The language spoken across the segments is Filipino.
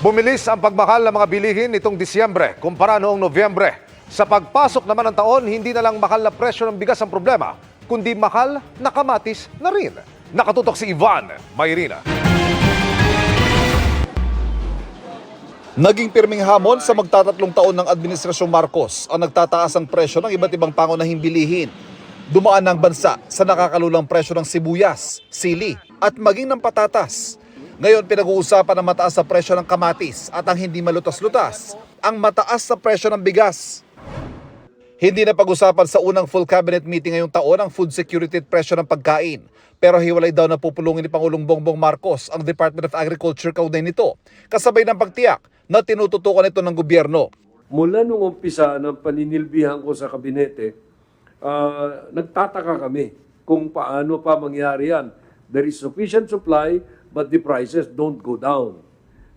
Bumilis ang pagmahal ng mga bilihin nitong Disyembre kumpara noong Nobyembre. Sa pagpasok naman ng taon, hindi na lang mahal na presyo ng bigas ang problema, kundi mahal na kamatis na rin. Nakatutok si Ivan Mayrina. Naging pirming hamon sa magtatatlong taon ng Administrasyong Marcos ang nagtataas ang presyo ng iba't ibang pangunahing bilihin. Dumaan ang bansa sa nakakalulang presyo ng sibuyas, sili at maging ng patatas. Ngayon pinag-uusapan ang mataas sa presyo ng kamatis at ang hindi malutas-lutas, ang mataas sa presyo ng bigas. Hindi na pag-usapan sa unang full cabinet meeting ngayong taon ang food security at presyo ng pagkain. Pero hiwalay daw na pupulungin ni Pangulong Bongbong Marcos ang Department of Agriculture kaugnay nito, kasabay ng pagtiyak na tinututukan ito ng gobyerno. Mula nung umpisa ng paninilbihan ko sa kabinete, nagtataka kami kung paano pa mangyari yan. There is sufficient supply, but the prices don't go down.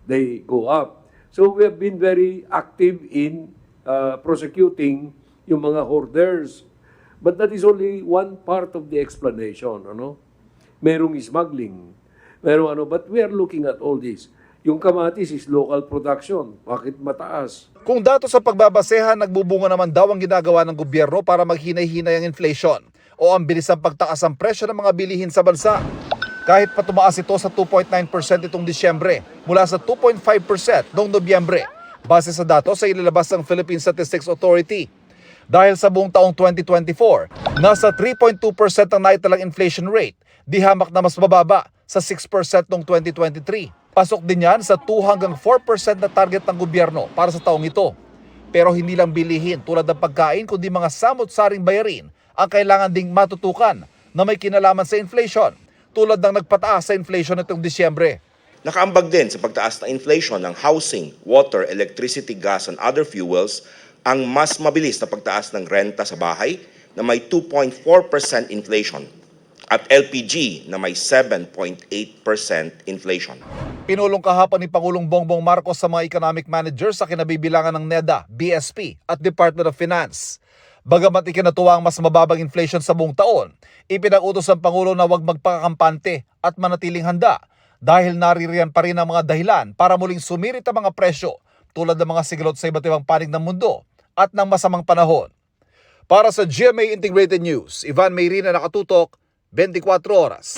They go up. So we have been very active in prosecuting yung mga hoarders. But that is only one part of the explanation. Merong smuggling. But we are looking at all this. Yung kamatis is local production. Bakit mataas? Kung dato sa pagbabasehan, nagbubunga naman daw ang ginagawa ng gobyerno para maghinay-hinay ang inflation o ang bilis ng pagtaas ng presyo ng mga bilihin sa bansa. Kahit pa tumaas ito sa 2.9% itong Disyembre mula sa 2.5% noong Nobyembre, base sa datos sa ilalabas ng Philippine Statistics Authority. Dahil sa buong taong 2024, nasa 3.2% ang naitalang inflation rate, di hamak na mas mababa sa 6% noong 2023. Pasok din yan sa 2 hanggang 4% na target ng gobyerno para sa taong ito. Pero hindi lang bilihin tulad ng pagkain kundi mga samot-saring bayarin ang kailangan ding matutukan na may kinalaman sa inflation, tulad ng nagpataas sa inflation nitong Disyembre. Nakaambag din sa pagtaas ng inflation ng housing, water, electricity, gas, and other fuels ang mas mabilis na pagtaas ng renta sa bahay na may 2.4% inflation at LPG na may 7.8% inflation. Pinulong kahapon ni Pangulong Bongbong Marcos sa mga economic managers sa kinabibilangan ng NEDA, BSP at Department of Finance. Bagamat ikinatuwa ang mas mababang inflation sa buong taon, ipinag-utos ang Pangulo na huwag magpakakampante at manatiling handa dahil naririyan pa rin ang mga dahilan para muling sumirit ang mga presyo tulad ng mga sigalot sa iba't ibang panig ng mundo at ng masamang panahon. Para sa GMA Integrated News, Ivan Mayrina, nakatutok, 24 oras.